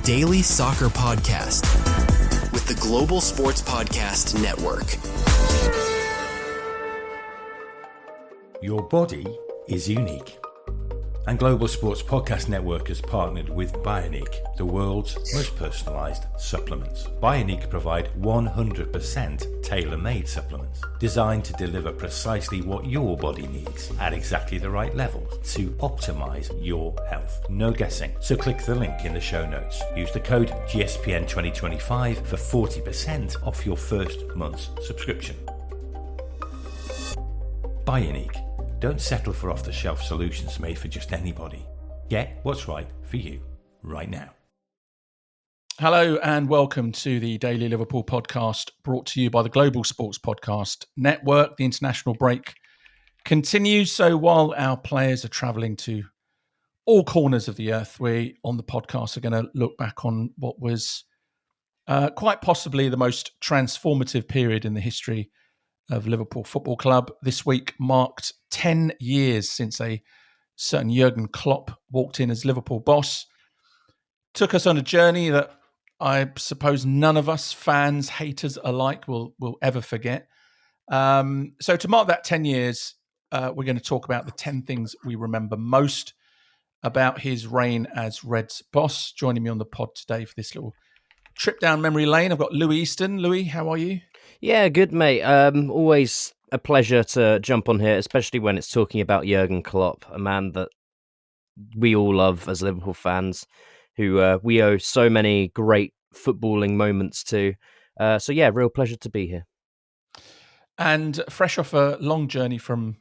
daily soccer podcast with the Global Sports Podcast Network. Your body is unique. And Global Sports Podcast Network has partnered with Bioniq, the world's most personalised supplements. Bioniq provide 100% tailor-made supplements designed to deliver precisely what your body needs at exactly the right levels to optimise your health. No guessing. So click the link in the show notes. Use the code GSPN2025 for 40% off your first month's subscription. Bioniq. Don't settle for off-the-shelf solutions made for just anybody. Get what's right for you right now. Hello and welcome to the Daily Liverpool podcast, brought to you by the Global Sports Podcast Network. The international break continues, so while our players are travelling to all corners of the earth, we on the podcast are going to look back on what was quite possibly the most transformative period in the history of Liverpool Football Club. This week marked 10 years since a certain Jurgen Klopp walked in as Liverpool boss. Took us on a journey that I suppose none of us, fans, haters alike, will ever forget. So to mark that 10 years, we're going to talk about the 10 things we remember most about his reign as Reds boss. Joining me on the pod today for this little trip down memory lane, I've got Louie Easton. Louie, how are you? Yeah, good, mate. Always a pleasure to jump on here, especially when it's talking about Jurgen Klopp, a man that we all love as Liverpool fans, who we owe so many great footballing moments to. So, yeah, real pleasure to be here. And fresh off a long journey from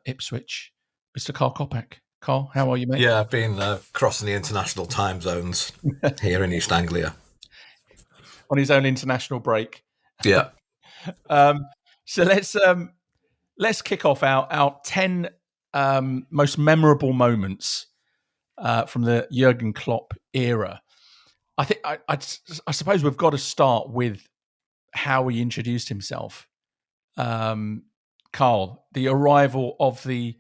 Ipswich, Mr. Karl Coppack. Karl, how are you, mate? Yeah, I've been crossing the international time zones here in East Anglia. On his own international break. Yeah. So let's kick off our 10 most memorable moments from the Jurgen Klopp era. I think I suppose we've got to start with how he introduced himself. Karl, the arrival of the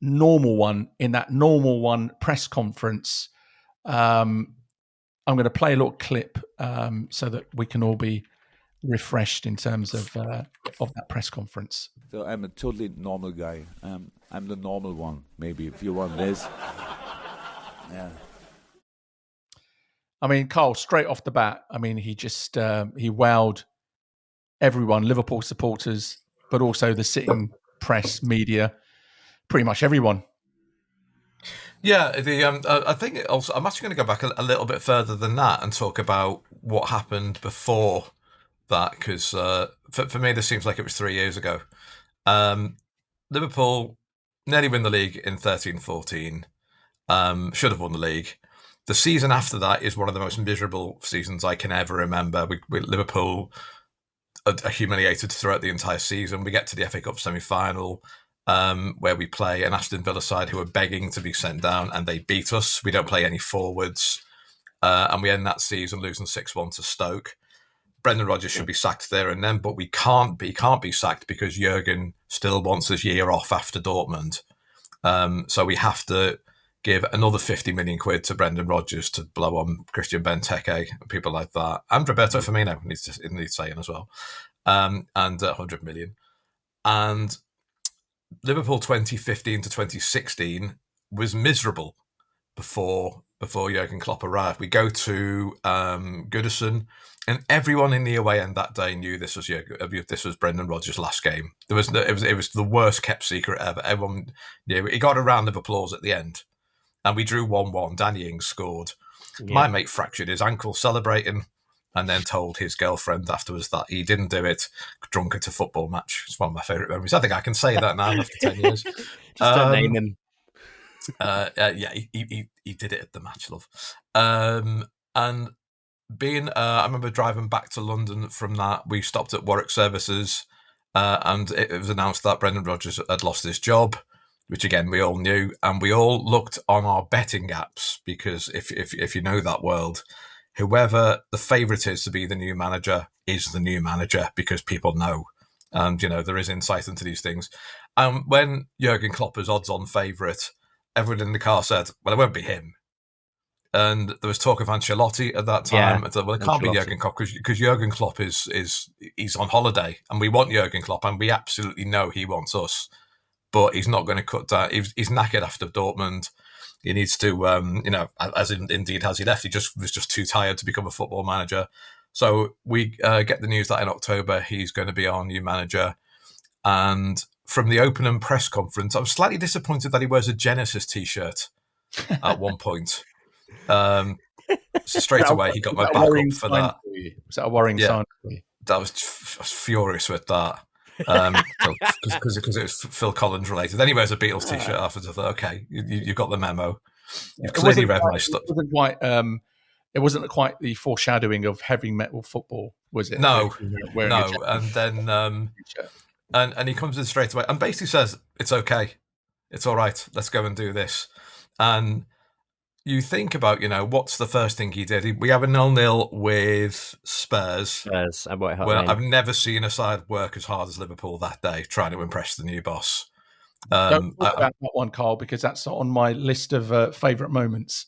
normal one in that normal one press conference. I'm going to play a little clip so that we can all be refreshed in terms of that press conference. So I'm a totally normal guy. I'm the normal one, maybe, if you want this. Yeah. I mean, Karl, straight off the bat, I mean, he just he wowed everyone, Liverpool supporters, but also the sitting press, media, pretty much everyone. Yeah, I think also, I'm actually going to go back a little bit further than that and talk about what happened before that, because for me, this seems like it was 3 years ago. Liverpool nearly win the league in 13-14, should have won the league. The season after that is one of the most miserable seasons I can ever remember. Liverpool are humiliated throughout the entire season. We get to the FA Cup semi-final, where we play an Aston Villa side who are begging to be sent down, and they beat us. We don't play any forwards, and we end that season losing 6-1 to Stoke. Brendan Rodgers should be sacked there and then, but we can't be sacked because Jurgen still wants his year off after Dortmund. So we have to give another 50 million quid to Brendan Rodgers to blow on Christian Benteke and people like that. And Roberto Firmino needs saying as well. And 100 million. And Liverpool 2015 to 2016 was miserable before Jurgen Klopp arrived. We go to Goodison, and everyone in the away end that day knew this was Brendan Rodgers' last game. It was the worst kept secret ever. Everyone knew. He got a round of applause at the end, and we drew 1-1. Danny Ings scored. Yeah. My mate fractured his ankle celebrating, and then told his girlfriend afterwards that he didn't do it drunk at a football match. It's one of my favourite memories. I think I can say that now after 10 years. Just don't name him. Yeah, he did it at the match, love. And being, I remember driving back to London from that. We stopped at Warwick Services, and it was announced that Brendan Rodgers had lost his job, which again we all knew, and we all looked on our betting apps because if you know that world, whoever the favourite is to be the new manager is the new manager because people know, and there is insight into these things. And when Jurgen Klopp is odds-on favourite, everyone in the car said, "Well, it won't be him." And there was talk of Ancelotti at that time. I thought, well, it can't be Jurgen Klopp because Jurgen Klopp is he's on holiday, and we want Jurgen Klopp, and we absolutely know he wants us, but he's not going to cut down. He's knackered after Dortmund. He needs to, indeed has he left. He was just too tired to become a football manager. So we get the news that in October he's going to be our new manager. And from the opening press conference, I was slightly disappointed that he wears a Genesis t-shirt at one point. So straight away he got my back up for that. Was that a worrying sign for you? I was furious with that. Because it was Phil Collins related. Then he wears a Beatles t-shirt afterwards. I thought, okay, you got the memo. You've clearly read my stuff. It wasn't quite the foreshadowing of heavy metal football, was it? No. And then and he comes in straight away and basically says, "It's okay, it's all right. Let's go and do this." And you think about, what's the first thing he did? We have a 0-0 with Spurs. I've never seen a side work as hard as Liverpool that day, trying to impress the new boss. Don't talk about that one, Karl, because that's on my list of favourite moments.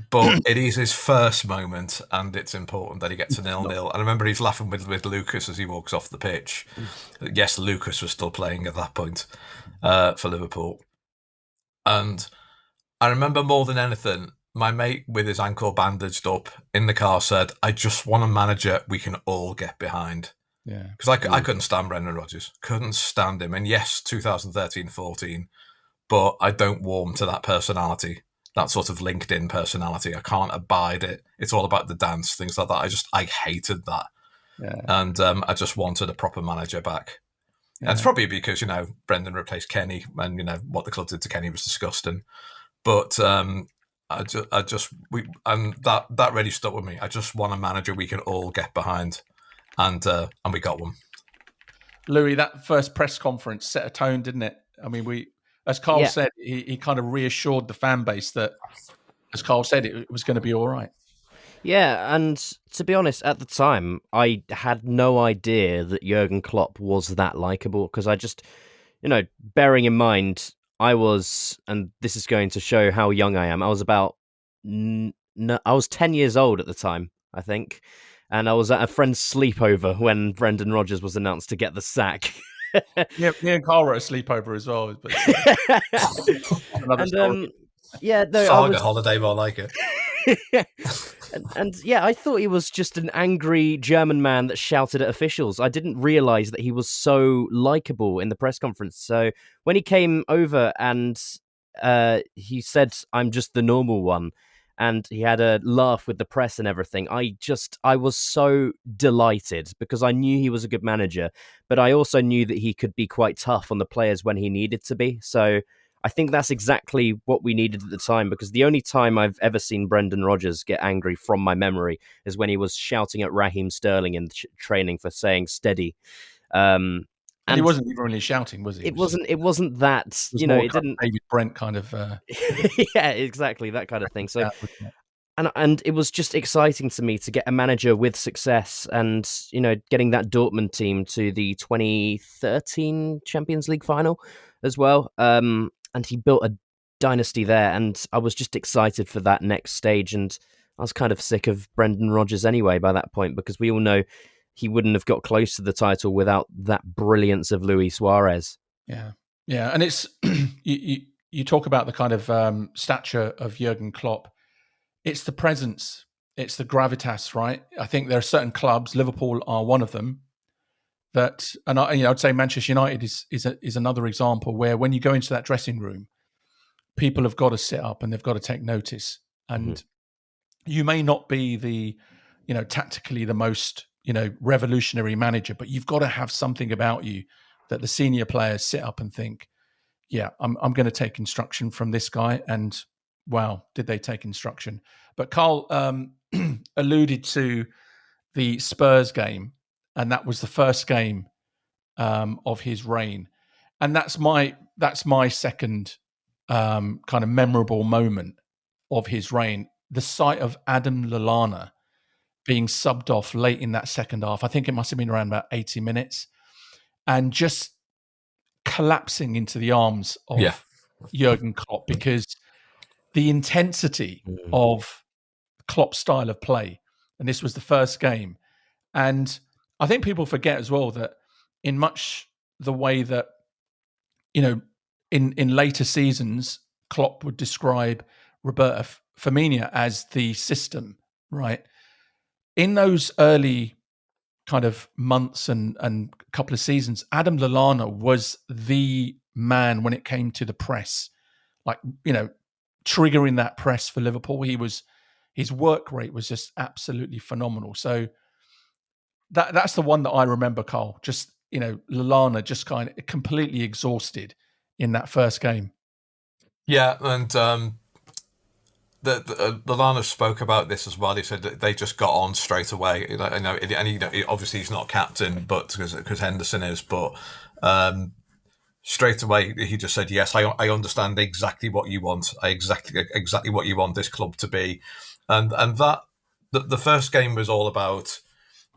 But it is his first moment, and it's important that he gets a 0-0. I remember he's laughing with Lucas as he walks off the pitch. Yes, Lucas was still playing at that point for Liverpool. And I remember more than anything, my mate with his ankle bandaged up in the car said, "I just want a manager we can all get behind." Yeah. Because I couldn't stand Brendan Rodgers. Couldn't stand him. And yes, 2013-14, but I don't warm to that personality, that sort of LinkedIn personality. I can't abide it. It's all about the dance, things like that. I hated that. Yeah. And I just wanted a proper manager back. Yeah. And it's probably because, Brendan replaced Kenny, and, what the club did to Kenny was disgusting. But that really stuck with me. I just want a manager we can all get behind, and we got one. Louie, that first press conference set a tone, didn't it? I mean, as Karl said, he kind of reassured the fan base that, as Karl said, it was going to be all right. Yeah, and to be honest, at the time, I had no idea that Jurgen Klopp was that likeable, because I just, bearing in mind, I was, and this is going to show how young I am, I was I was 10 years old at the time, I think, and I was at a friend's sleepover when Brendan Rodgers was announced to get the sack. Yeah, me and Karl were at a sleepover as well. But another story. Saga holiday, more like it. And I thought he was just an angry German man that shouted at officials. I didn't realise that he was so likeable in the press conference. So when he came over and he said, "I'm just the normal one," and he had a laugh with the press and everything, I was so delighted, because I knew he was a good manager, but I also knew that he could be quite tough on the players when he needed to be. So I think that's exactly what we needed at the time, because the only time I've ever seen Brendan Rodgers get angry from my memory is when he was shouting at Raheem Sterling in training for saying "steady." And he wasn't even really shouting, was he? It wasn't that, it didn't. David Brent kind of. Yeah, exactly, that kind of thing. So, and it was just exciting to me to get a manager with success, and getting that Dortmund team to the 2013 Champions League final as well. And he built a dynasty there, and I was just excited for that next stage. And I was kind of sick of Brendan Rodgers anyway by that point, because we all know he wouldn't have got close to the title without that brilliance of Luis Suarez. Yeah, and it's you talk about the kind of stature of Jurgen Klopp. It's the presence, it's the gravitas, right? I think there are certain clubs, Liverpool are one of them, that, and I'd say Manchester United is another example, where when you go into that dressing room, people have got to sit up and they've got to take notice. And you may not be the, tactically the most, revolutionary manager, but you've got to have something about you that the senior players sit up and think, yeah, I'm going to take instruction from this guy. And wow, did they take instruction? But Karl alluded to the Spurs game, and that was the first game of his reign, and that's my second kind of memorable moment of his reign. The sight of Adam Lallana being subbed off late in that second half. I think it must have been around about 80 minutes, and just collapsing into the arms of Jurgen Klopp, because the intensity of Klopp style of play, and this was the first game. And I think people forget as well that in much the way that, in later seasons, Klopp would describe Roberto Firmino as the system, right? In those early kind of months and couple of seasons, Adam Lallana was the man when it came to the press, like, triggering that press for Liverpool. His work rate was just absolutely phenomenal. So that's the one that I remember, Karl. Just, Lallana just kind of completely exhausted in that first game. Yeah, and Lallana spoke about this as well. He said that they just got on straight away. Obviously he's not captain, but because Henderson is, but straight away he just said, "Yes, I understand exactly what you want. Exactly what you want this club to be," and that the first game was all about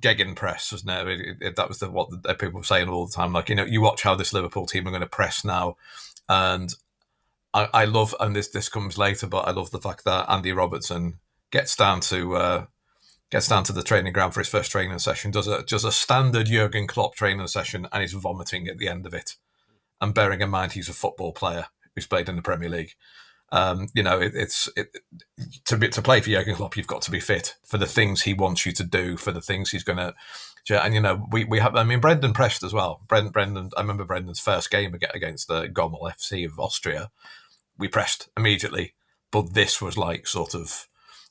gegenpress, wasn't it? That was what people were saying all the time. Like, you watch how this Liverpool team are going to press now, and I love, and this comes later, but I love the fact that Andy Robertson gets down to the training ground for his first training session, does a standard Jurgen Klopp training session, and he's vomiting at the end of it. And bearing in mind he's a football player who's played in the Premier League, to play for Jurgen Klopp, you've got to be fit for the things he wants you to do, for the things he's going to. And we have. I mean, Brendan pressed as well. Brendan. I remember Brendan's first game against the Gommel FC of Austria. We pressed immediately, but this was like sort of.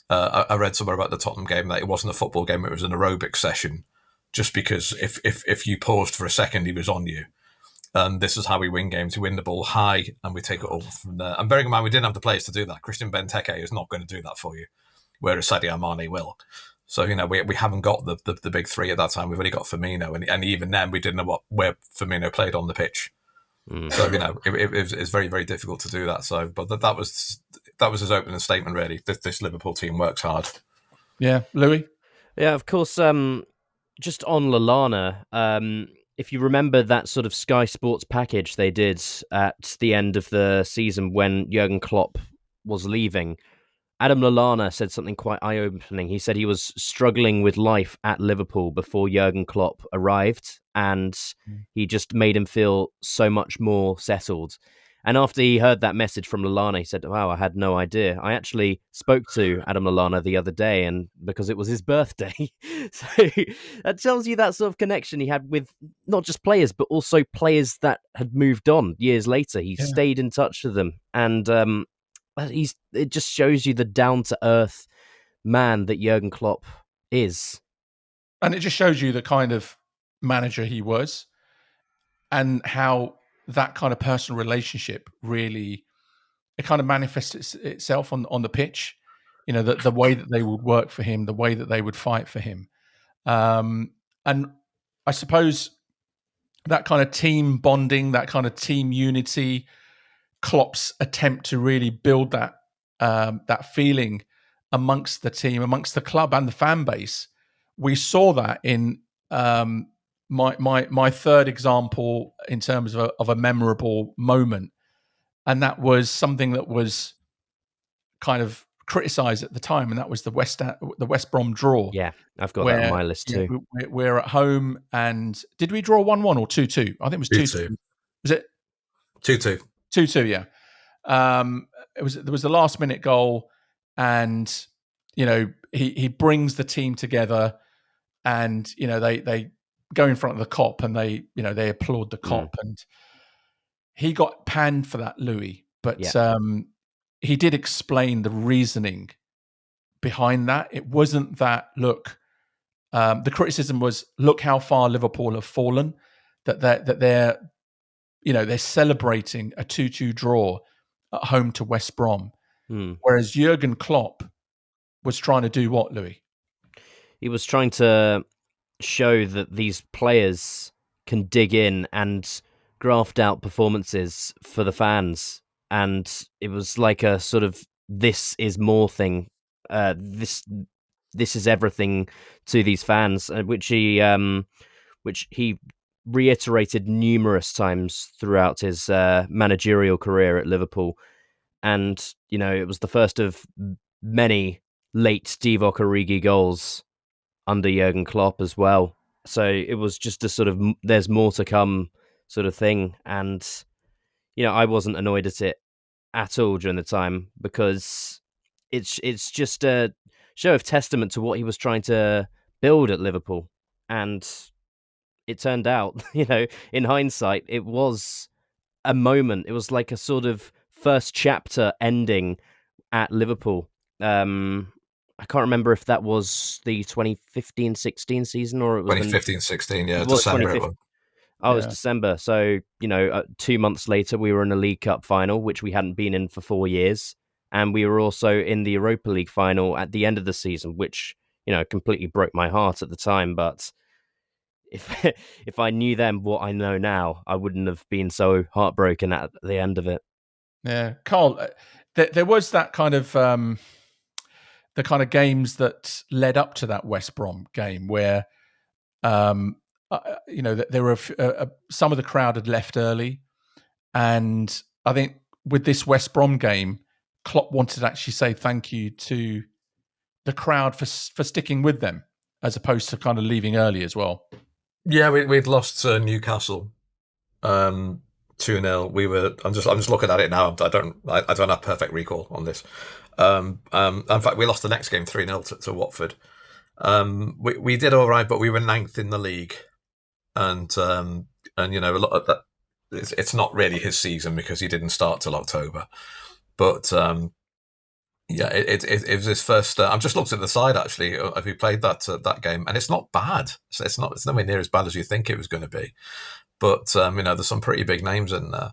I read somewhere about the Tottenham game that it wasn't a football game; it was an aerobic session. Just because if you paused for a second, he was on you. And this is how we win games. We win the ball high and we take it over from there. And bearing in mind, we didn't have the players to do that. Christian Benteke is not going to do that for you, whereas Sadio Mane will. So, we haven't got the big three at that time. We've only got Firmino. And even then, we didn't know where Firmino played on the pitch. So, it's very, very difficult to do that. So, but that was his opening statement, really. This Liverpool team works hard. Yeah. Louie? Yeah, of course. Just on Lallana, if you remember that sort of Sky Sports package they did at the end of the season when Jurgen Klopp was leaving, Adam Lallana said something quite eye-opening. He said he was struggling with life at Liverpool before Jurgen Klopp arrived, and he just made him feel so much more settled. And after he heard that message from Lallana, he said, "Wow, I had no idea." I actually spoke to Adam Lallana the other day, and because it was his birthday. So that tells you that sort of connection he had with not just players, but also players that had moved on years later. He stayed in touch with them, and it just shows you the down-to-earth man that Jurgen Klopp is. And it just shows you the kind of manager he was and how that kind of personal relationship really, it kind of manifests itself on the pitch. The way that they would work for him, the way that they would fight for him. And I suppose that kind of team bonding, that kind of team unity, Klopp's attempt to really build that feeling amongst the team, amongst the club and the fan base. We saw that in my third example in terms of a memorable moment, and that was something that was kind of criticised at the time, and that was the West Brom draw. Yeah, I've got that on my list too. We're at home, and did we draw 1-1 or 2-2? I think it was 2-2. Was it 2-2? 2-2, yeah. There was the last minute goal, and he brings the team together, and they go in front of the Kop and they applaud the Kop, and he got panned for that, Louis, but he did explain the reasoning behind that. It wasn't that, look, the criticism was, look how far Liverpool have fallen, that they're celebrating a 2-2 draw at home to West Brom. Whereas Jurgen Klopp was trying to do what, Louis? He was trying to show that these players can dig in and graft out performances for the fans. And it was like a sort of this is more thing. This is everything to these fans, which he reiterated numerous times throughout his managerial career at Liverpool. And, it was the first of many late Divock Origi goals under Jurgen Klopp as well. So it was just a sort of there's more to come sort of thing. And, I wasn't annoyed at it at all during the time, because it's just a show of testament to what he was trying to build at Liverpool. And it turned out, in hindsight, it was a moment. It was like a sort of first chapter ending at Liverpool. I can't remember if that was the 2015-16 season or it was 2015-16, yeah, it was December 2015. it was. Oh, it was December. So, 2 months later, we were in a League Cup final, which we hadn't been in for 4 years. And we were also in the Europa League final at the end of the season, which, completely broke my heart at the time. But if if I knew then what I know now, I wouldn't have been so heartbroken at the end of it. Yeah. Karl, there was that kind of the kind of games that led up to that West Brom game where there were some of the crowd had left early, and I think with this West Brom game, Klopp wanted to actually say thank you to the crowd for sticking with them as opposed to kind of leaving early as well. Yeah, we'd lost to Newcastle 2-0. We were. I'm just looking at it now. I don't have perfect recall on this. In fact, we lost the next game 3-0 to Watford. We did all right, but we were 9th in the league, and a lot of that. It's not really his season because he didn't start till October, but yeah, it was his first. I've just looked at the side actually. If he played that game, and it's not bad. It's nowhere near as bad as you think it was going to be. But there's some pretty big names in there.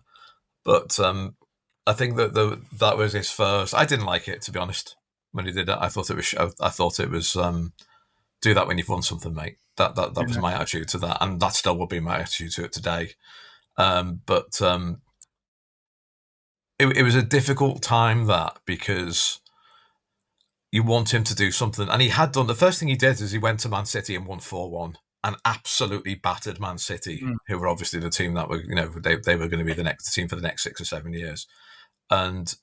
But I think that was his first. I didn't like it, to be honest, when he did it. I thought it was do that when you've won something, mate. That was my attitude to that, and that still will be my attitude to it today. But it was a difficult time because you want him to do something, and he had done. The first thing he did is he went to Man City and won 4-1 and absolutely battered Man City, who were obviously the team that were, they were going to be the next team for the next 6 or 7 years. And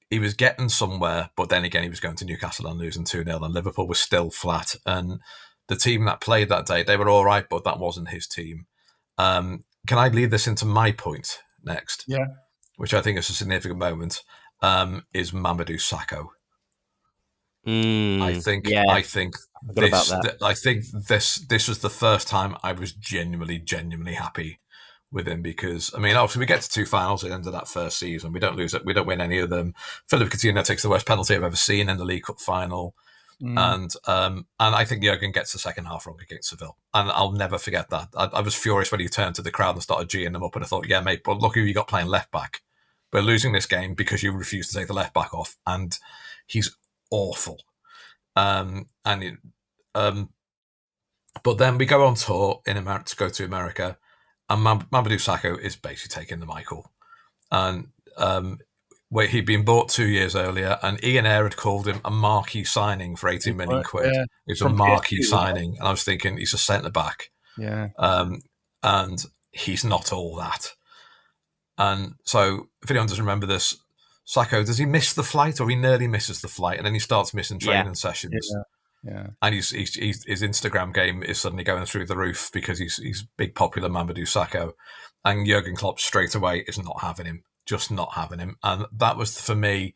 he was getting somewhere, but then again, he was going to Newcastle and losing 2-0, and Liverpool was still flat. And the team that played that day, they were all right, but that wasn't his team. Can I lead this into my point next? Yeah. Which I think is a significant moment, is Mamadou Sakho. I think this was the first time I was genuinely happy with him, because obviously we get to 2 finals at the end of that first season. We don't lose it. We don't win any of them. Philip Coutinho takes the worst penalty I've ever seen in the League Cup final. And I think Jurgen gets the second half wrong against Seville, and I'll never forget that. I was furious when he turned to the crowd and started geeing them up, and I thought, yeah, mate, but look who you got playing left back. We're losing this game because you refuse to take the left back off, and he's awful. But then we go on tour in America to go to America, and Mamadou Sakho is basically taking the Michael. And where he'd been bought 2 years earlier, and Ian Ayre had called him a marquee signing for 18 million quid. Yeah. It's a marquee signing, and I was thinking he's a centre back. Yeah. And he's not all that. And so, if anyone doesn't remember this, Sakho, does he miss the flight, or he nearly misses the flight, and then he starts missing training sessions? Yeah. And his Instagram game is suddenly going through the roof because he's big popular Mamadou Sakho, and Jurgen Klopp straight away is not having him, just not having him. And that was, for me,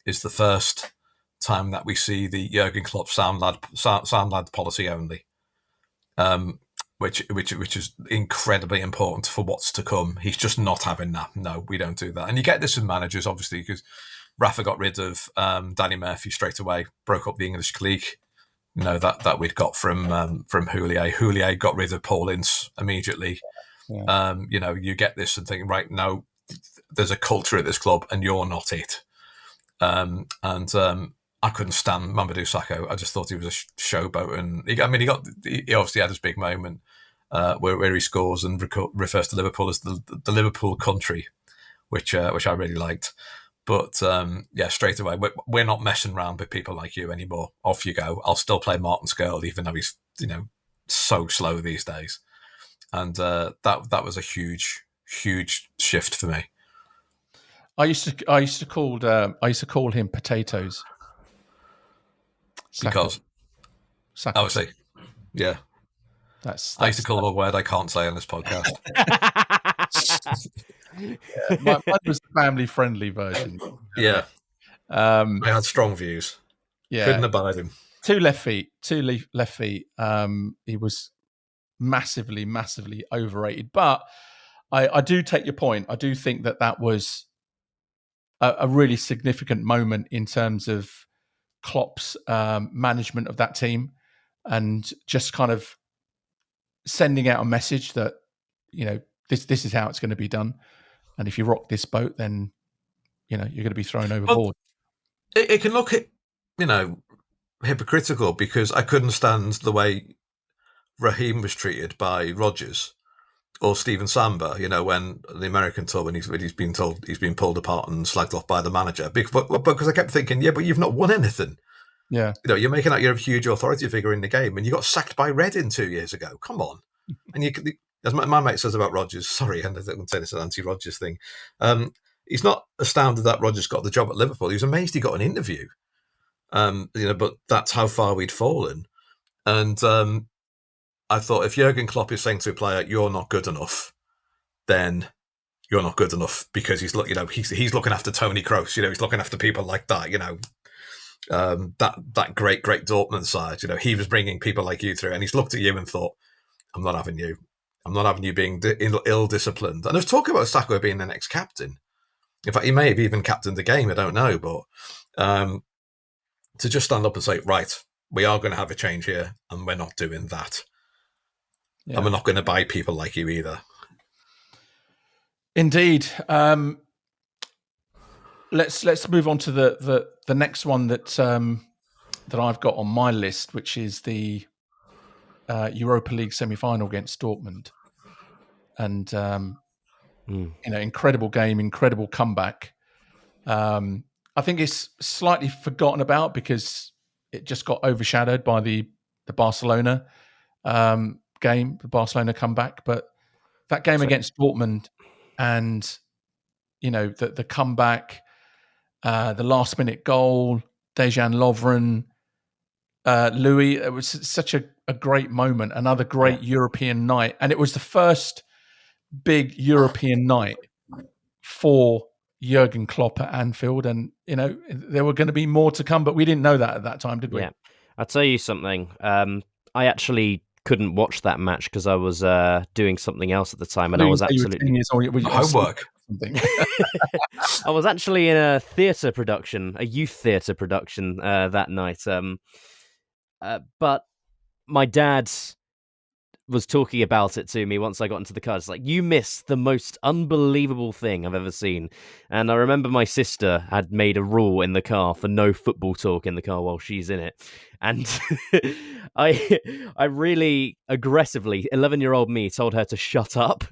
is the first time that we see the Jurgen Klopp sound lad policy only. Which is incredibly important for what's to come. He's just not having that. No, we don't do that. And you get this with managers, obviously, because Rafa got rid of Danny Murphy straight away, broke up the English league. That we'd got from Houllier. Houllier got rid of Paul Ince immediately. Yeah. You get this and think, right, no, there's a culture at this club, and you're not it. I couldn't stand Mamadou Sakho. I just thought he was a showboat, and he obviously had his big moment where he scores and refers to Liverpool as the Liverpool country, which I really liked. But straight away, we're not messing around with people like you anymore. Off you go. I'll still play Martin Skirl, even though he's so slow these days. And that was a huge shift for me. I used to call him Potatoes. Because Sakho. obviously, yeah. I used to call a word I can't say on this podcast. Mine was the family-friendly version. Yeah. I had strong views. Yeah. Couldn't abide him. Two left feet. He was massively, massively overrated. But I do take your point. I do think that was a really significant moment in terms of Klopp's management of that team, and just kind of sending out a message that, this is how it's going to be done. And if you rock this boat, then, you're going to be thrown overboard. Well, it can look, hypocritical, because I couldn't stand the way Raheem was treated by Rodgers or Steven Samba, when the American tour, when he's been told he's been pulled apart and slagged off by the manager. Because I kept thinking, but you've not won anything. Yeah. You're making out you're a huge authority figure in the game, and you got sacked by Reading 2 years ago. Come on. And as my mate says about Rodgers, sorry, and I don't say this is an anti-Rodgers thing. He's not astounded that Rodgers got the job at Liverpool. He was amazed he got an interview. But that's how far we'd fallen. And I thought, if Jurgen Klopp is saying to a player, "You're not good enough," then you're not good enough, because he's looking after Tony Kroos. He's looking after people like that. That great Dortmund side. He was bringing people like you through, and he's looked at you and thought, "I'm not having you. I'm not having you being ill-disciplined." And there's talk about Sakho being the next captain. In fact, he may have even captained the game. I don't know, but to just stand up and say, "Right, we are going to have a change here, and we're not doing that." Yeah. And we're not going to buy people like you either. Indeed. Let's move on to the next one that I've got on my list, which is the Europa League semi-final against Dortmund, and incredible game, incredible comeback. I think it's slightly forgotten about because it just got overshadowed by the Barcelona game, the Barcelona comeback. But that game against Dortmund, and the comeback, the last minute goal, Dejan Lovren, Louie, it was such a great moment, another great European night. And it was the first big European night for Jurgen Klopp at Anfield. And, there were going to be more to come, but we didn't know that at that time, did we? Yeah. I'll tell you something. I actually couldn't watch that match because I was doing something else at the time, and I was absolutely homework. I was actually in a theatre production, a youth theatre production that night. But my dad was talking about it to me once I got into the car. It's like, you missed the most unbelievable thing I've ever seen. And I remember my sister had made a rule in the car for no football talk in the car while she's in it. And I really aggressively, 11-year-old me, told her to shut up.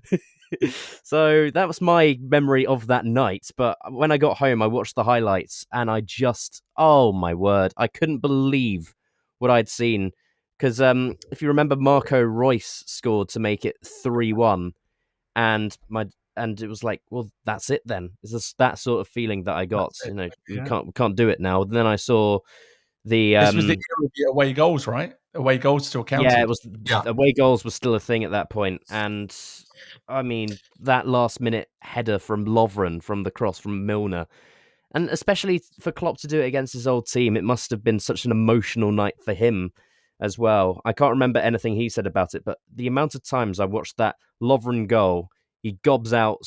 So that was my memory of that night. But when I got home, I watched the highlights, and I just, oh my word, I couldn't believe what I'd seen. Because if you remember, Marco Reus scored to make it 3-1, and it was like, well, that's it then. It's just that sort of feeling that I got. We can't do it now. And then I saw the this was the era of the away goals, right? Away goals still counted. Yeah, it was. Yeah. Away goals was still a thing at that point, and I mean that last minute header from Lovren from the cross from Milner. And especially for Klopp to do it against his old team, it must have been such an emotional night for him as well. I can't remember anything he said about it, but the amount of times I watched that Lovren goal, he gobs out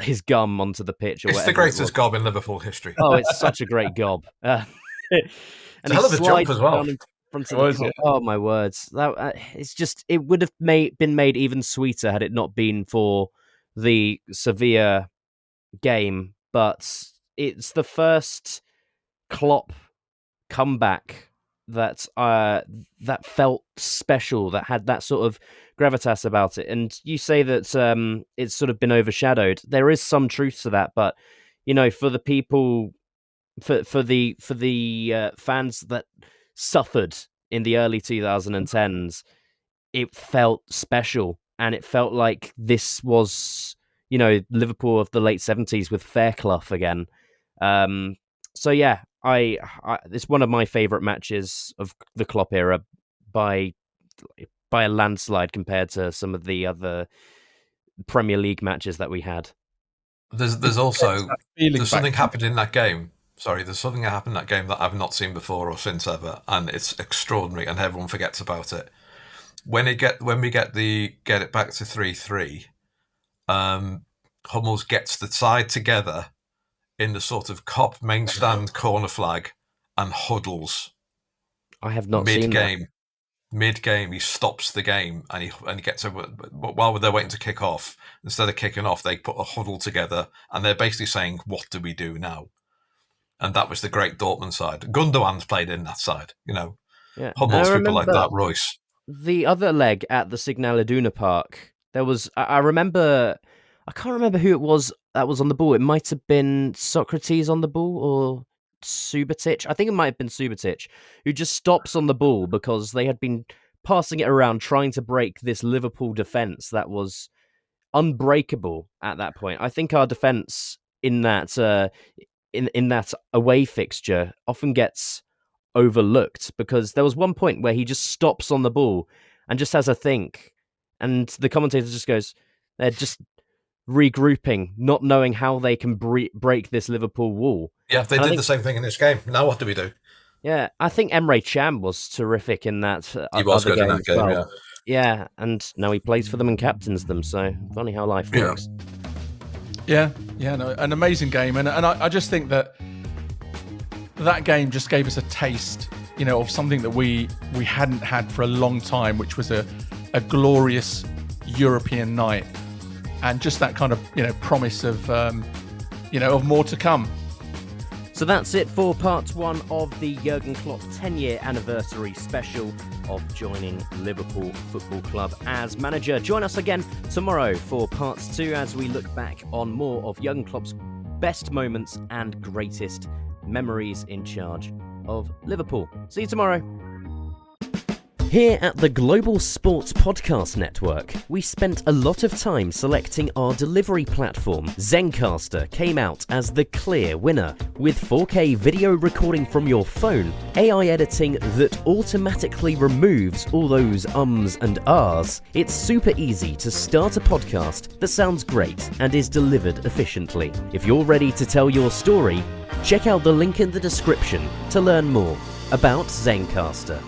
his gum onto the pitch. It's the greatest gob in Liverpool history. Oh, it's such a great gob. And it's a hell of a jump as well. Oh my words! It's just, it would have been made even sweeter had it not been for the Sevilla game. But it's the first Klopp comeback that felt special, that had that sort of gravitas about it. And you say that it's sort of been overshadowed. There is some truth to that, but for the people, for the fans that suffered in the early 2010s, it felt special, and it felt like this was Liverpool of the late 70s with Fairclough again. So yeah, it's one of my favourite matches of the Klopp era by a landslide compared to some of the other Premier League matches that we had. There's also something happened in that game. Sorry, there's something that happened in that game that I've not seen before or since ever, and it's extraordinary, and everyone forgets about it. When we get it back to 3-3, Hummels gets the side together in the sort of Kop main stand corner flag and huddles. I have not seen that. Mid-game, he stops the game and he gets over. While they're waiting to kick off, instead of kicking off, they put a huddle together and they're basically saying, "What do we do now?" And that was the great Dortmund side. Gundogan's played in that side, Yeah. Hummels, people like that, Royce. The other leg at the Signal Iduna Park, there was. I remember. I can't remember who it was that was on the ball. It might have been Socrates on the ball or Subotic. I think it might have been Subotic, who just stops on the ball because they had been passing it around trying to break this Liverpool defence that was unbreakable at that point. I think our defence in that in that away fixture often gets overlooked because there was one point where he just stops on the ball and just has a think, and the commentator just goes, they're just regrouping, not knowing how they can break this Liverpool wall. Yeah, they did the same thing in this game. Now what do we do? Yeah, I think Emre Can was terrific in that. He was other good in that game, well. Yeah, and now he plays for them and captains them. So funny how life works. Yeah, no, an amazing game, and I just think that game just gave us a taste, of something that we hadn't had for a long time, which was a glorious European night, and just that kind of promise of of more to come. So that's it for part 1 of the Jurgen Klopp 10-year anniversary special of joining Liverpool Football Club as manager. Join us again tomorrow for part 2 as we look back on more of Jurgen Klopp's best moments and greatest memories in charge of Liverpool. See you tomorrow. Here at the Global Sports Podcast Network, we spent a lot of time selecting our delivery platform. Zencastr came out as the clear winner. With 4K video recording from your phone, AI editing that automatically removes all those ums and ahs, it's super easy to start a podcast that sounds great and is delivered efficiently. If you're ready to tell your story, check out the link in the description to learn more about Zencastr.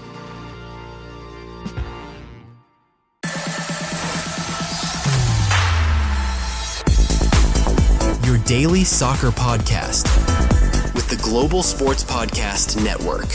Your daily soccer podcast with the Global Sports Podcast Network.